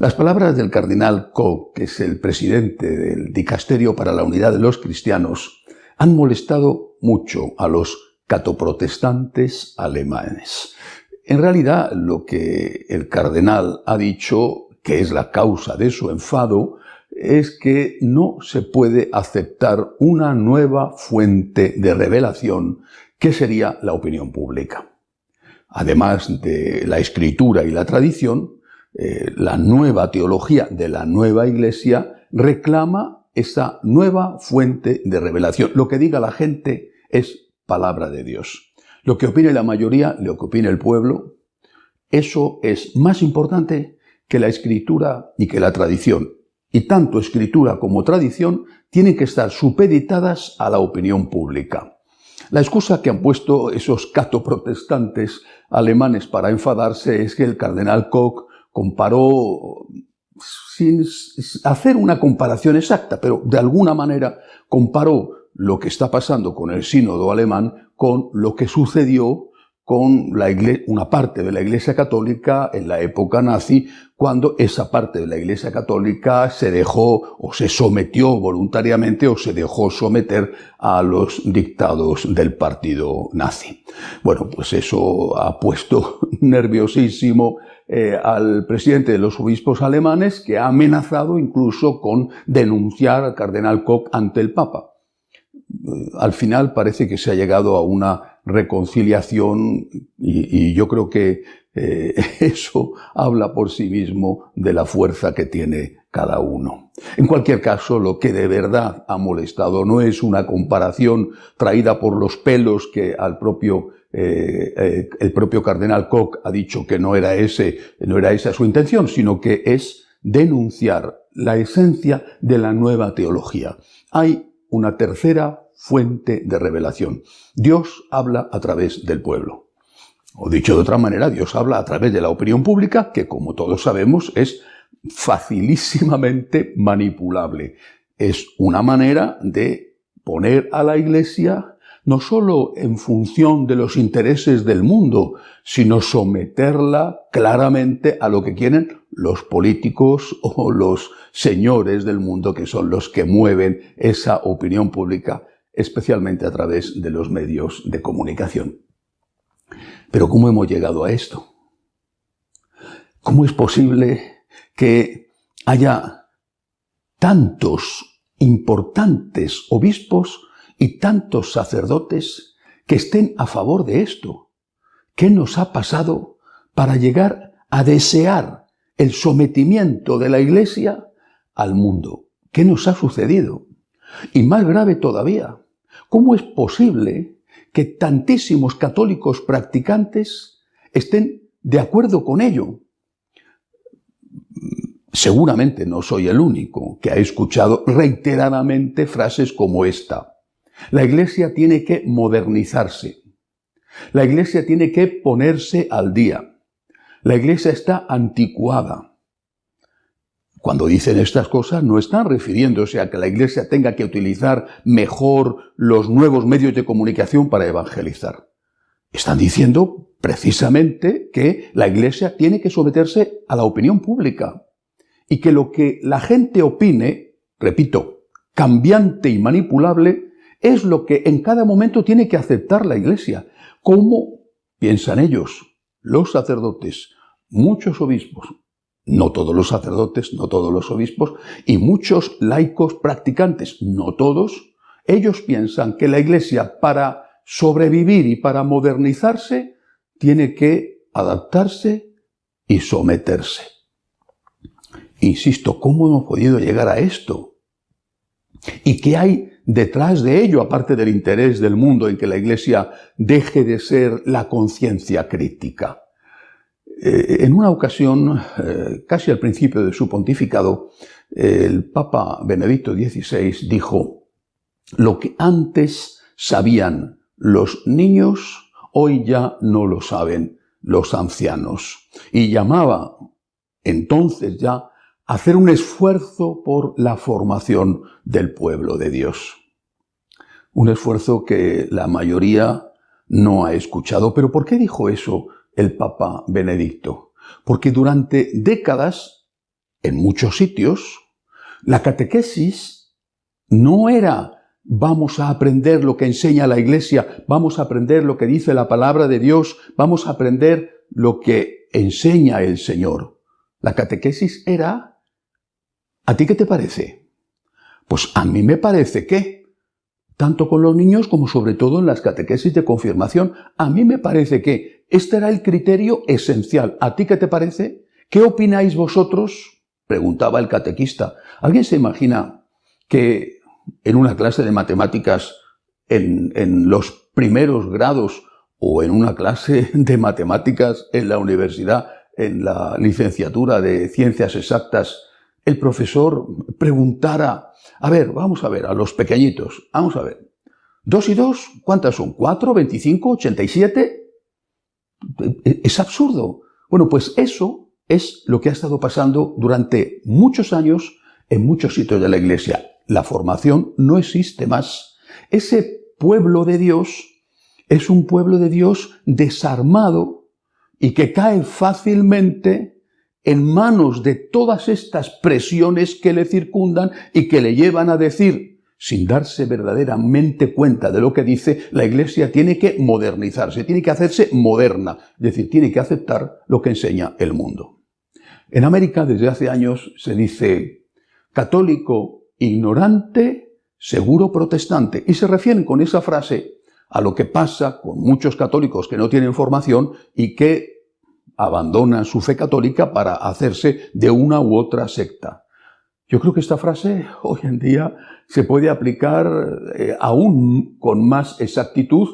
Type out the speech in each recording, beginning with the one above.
Las palabras del cardenal Koch, que es el presidente del Dicasterio para la Unidad de los Cristianos, han molestado mucho a los catoprotestantes alemanes. En realidad, lo que el cardenal ha dicho, que es la causa de su enfado, es que no se puede aceptar una nueva fuente de revelación, que sería la opinión pública. Además de la escritura y la tradición, la nueva teología de la nueva Iglesia reclama esa nueva fuente de revelación. Lo que diga la gente es palabra de Dios. Lo que opine la mayoría, lo que opine el pueblo, eso es más importante que la escritura y que la tradición. Y tanto escritura como tradición tienen que estar supeditadas a la opinión pública. La excusa que han puesto esos catoprotestantes alemanes para enfadarse es que el cardenal Koch comparó, sin hacer una comparación exacta, pero de alguna manera comparó lo que está pasando con el sínodo alemán con lo que sucedió con una parte de la Iglesia Católica en la época nazi, cuando esa parte de la Iglesia Católica se dejó o se sometió voluntariamente o se dejó someter a los dictados del partido nazi. Bueno, pues eso ha puesto nerviosísimo al presidente de los obispos alemanes, que ha amenazado incluso con denunciar al cardenal Koch ante el Papa. Al final parece que se ha llegado a una reconciliación y yo creo que eso habla por sí mismo de la fuerza que tiene cada uno. En cualquier caso, lo que de verdad ha molestado no es una comparación traída por los pelos que el propio cardenal Koch ha dicho que no era esa su intención, sino que es denunciar la esencia de la nueva teología. Hay una tercera fuente de revelación. Dios habla a través del pueblo. O dicho de otra manera, Dios habla a través de la opinión pública, que como todos sabemos es facilísimamente manipulable. Es una manera de poner a la Iglesia no solo en función de los intereses del mundo, sino someterla claramente a lo que quieren los políticos o los señores del mundo, que son los que mueven esa opinión pública, especialmente a través de los medios de comunicación. Pero ¿cómo hemos llegado a esto? ¿Cómo es posible que haya tantos importantes obispos y tantos sacerdotes que estén a favor de esto? ¿Qué nos ha pasado para llegar a desear el sometimiento de la Iglesia al mundo? ¿Qué nos ha sucedido? Y más grave todavía, ¿cómo es posible que tantísimos católicos practicantes estén de acuerdo con ello? Seguramente no soy el único que ha escuchado reiteradamente frases como esta. La Iglesia tiene que modernizarse. La Iglesia tiene que ponerse al día. La Iglesia está anticuada. Cuando dicen estas cosas no están refiriéndose a que la Iglesia tenga que utilizar mejor los nuevos medios de comunicación para evangelizar. Están diciendo precisamente que la Iglesia tiene que someterse a la opinión pública y que lo que la gente opine, repito, cambiante y manipulable, es lo que en cada momento tiene que aceptar la Iglesia. ¿Cómo piensan ellos, los sacerdotes, muchos obispos? No todos los sacerdotes, no todos los obispos, y muchos laicos practicantes, no todos, ellos piensan que la Iglesia, para sobrevivir y para modernizarse, tiene que adaptarse y someterse. Insisto, ¿cómo hemos podido llegar a esto? ¿Y qué hay detrás de ello, aparte del interés del mundo en que la Iglesia deje de ser la conciencia crítica? En una ocasión, casi al principio de su pontificado, el Papa Benedicto XVI dijo: lo que antes sabían los niños, hoy ya no lo saben los ancianos. Y llamaba entonces ya a hacer un esfuerzo por la formación del pueblo de Dios. Un esfuerzo que la mayoría no ha escuchado. ¿Pero por qué dijo eso el Papa Benedicto? Porque durante décadas en muchos sitios, la catequesis no era vamos a aprender lo que enseña la Iglesia, vamos a aprender lo que dice la palabra de Dios, vamos a aprender lo que enseña el Señor. La catequesis era, ¿a ti qué te parece? Pues a mí me parece que, tanto con los niños como sobre todo en las catequesis de confirmación, a mí me parece que este era el criterio esencial. ¿A ti qué te parece? ¿Qué opináis vosotros? Preguntaba el catequista. ¿Alguien se imagina que en una clase de matemáticas en los primeros grados o en una clase de matemáticas en la universidad, en la licenciatura de Ciencias Exactas, el profesor preguntara, vamos a ver, a los pequeñitos, vamos a ver, 2 y 2, ¿cuántas son? ¿4, 25, 87? Es absurdo. Bueno, pues eso es lo que ha estado pasando durante muchos años en muchos sitios de la Iglesia. La formación no existe más. Ese pueblo de Dios es un pueblo de Dios desarmado y que cae fácilmente en manos de todas estas presiones que le circundan y que le llevan a decir, sin darse verdaderamente cuenta de lo que dice, la Iglesia tiene que modernizarse, tiene que hacerse moderna, es decir, tiene que aceptar lo que enseña el mundo. En América, desde hace años, se dice católico ignorante, seguro protestante, y se refieren con esa frase a lo que pasa con muchos católicos que no tienen formación y que abandonan su fe católica para hacerse de una u otra secta. Yo creo que esta frase hoy en día se puede aplicar aún con más exactitud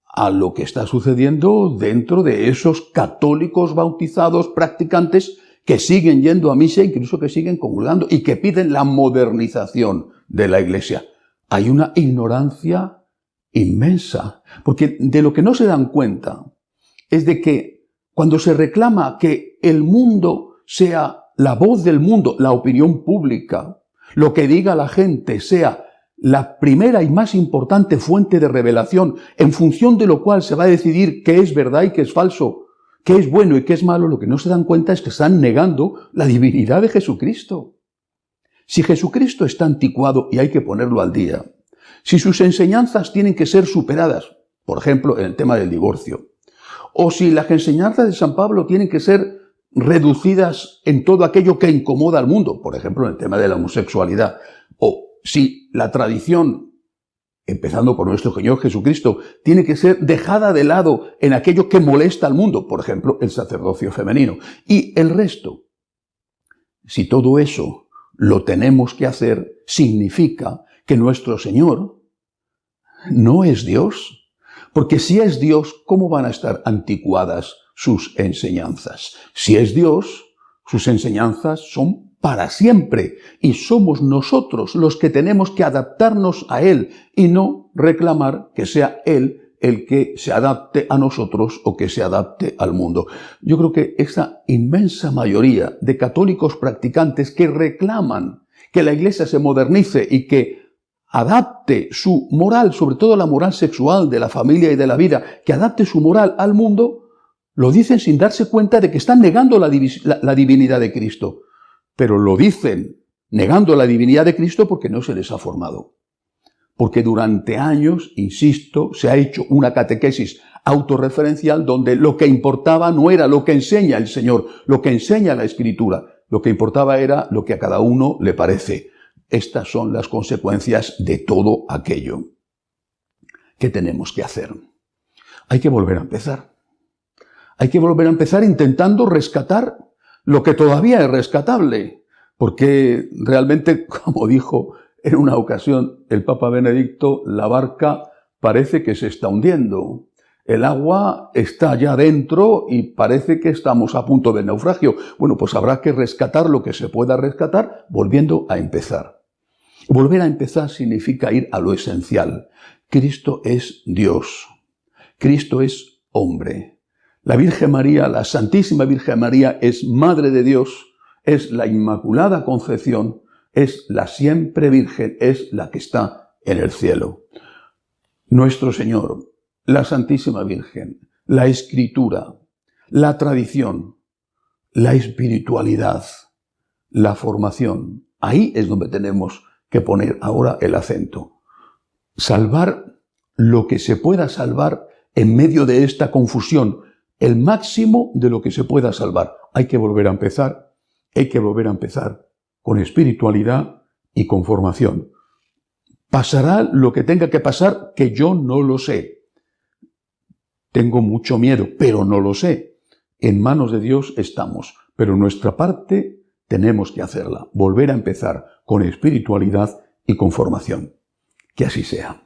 a lo que está sucediendo dentro de esos católicos bautizados practicantes que siguen yendo a misa, incluso que siguen comulgando y que piden la modernización de la Iglesia. Hay una ignorancia inmensa, porque de lo que no se dan cuenta es de que cuando se reclama que el mundo sea la voz del mundo, la opinión pública, lo que diga la gente sea la primera y más importante fuente de revelación, en función de lo cual se va a decidir qué es verdad y qué es falso, qué es bueno y qué es malo, lo que no se dan cuenta es que están negando la divinidad de Jesucristo. Si Jesucristo está anticuado y hay que ponerlo al día, si sus enseñanzas tienen que ser superadas, por ejemplo, en el tema del divorcio, o si las enseñanzas de San Pablo tienen que ser reducidas en todo aquello que incomoda al mundo, por ejemplo, en el tema de la homosexualidad, o si la tradición, empezando por nuestro Señor Jesucristo, tiene que ser dejada de lado en aquello que molesta al mundo, por ejemplo, el sacerdocio femenino, y el resto. Si todo eso lo tenemos que hacer, significa que nuestro Señor no es Dios. Porque si es Dios, ¿cómo van a estar anticuadas sus enseñanzas? Si es Dios, sus enseñanzas son para siempre y somos nosotros los que tenemos que adaptarnos a Él y no reclamar que sea Él el que se adapte a nosotros o que se adapte al mundo. Yo creo que esa inmensa mayoría de católicos practicantes que reclaman que la Iglesia se modernice y que adapte su moral, sobre todo la moral sexual de la familia y de la vida, que adapte su moral al mundo, lo dicen sin darse cuenta de que están negando la divinidad de Cristo. Pero lo dicen negando la divinidad de Cristo porque no se les ha formado. Porque durante años, insisto, se ha hecho una catequesis autorreferencial donde lo que importaba no era lo que enseña el Señor, lo que enseña la Escritura. Lo que importaba era lo que a cada uno le parece. Estas son las consecuencias de todo aquello. ¿Qué tenemos que hacer? Hay que volver a empezar. Hay que volver a empezar intentando rescatar lo que todavía es rescatable. Porque realmente, como dijo en una ocasión el Papa Benedicto, la barca parece que se está hundiendo. El agua está ya dentro y parece que estamos a punto de naufragio. Bueno, pues habrá que rescatar lo que se pueda rescatar volviendo a empezar. Volver a empezar significa ir a lo esencial. Cristo es Dios. Cristo es hombre. La Virgen María, la Santísima Virgen María, es Madre de Dios, es la Inmaculada Concepción, es la siempre Virgen, es la que está en el cielo. Nuestro Señor, la Santísima Virgen, la Escritura, la tradición, la espiritualidad, la formación. Ahí es donde tenemos que poner ahora el acento. Salvar lo que se pueda salvar en medio de esta confusión, el máximo de lo que se pueda salvar. Hay que volver a empezar con espiritualidad y con formación. Pasará lo que tenga que pasar, que yo no lo sé. Tengo mucho miedo, pero no lo sé. En manos de Dios estamos, pero nuestra parte tenemos que hacerla. Volver a empezar con espiritualidad y con formación. Que así sea.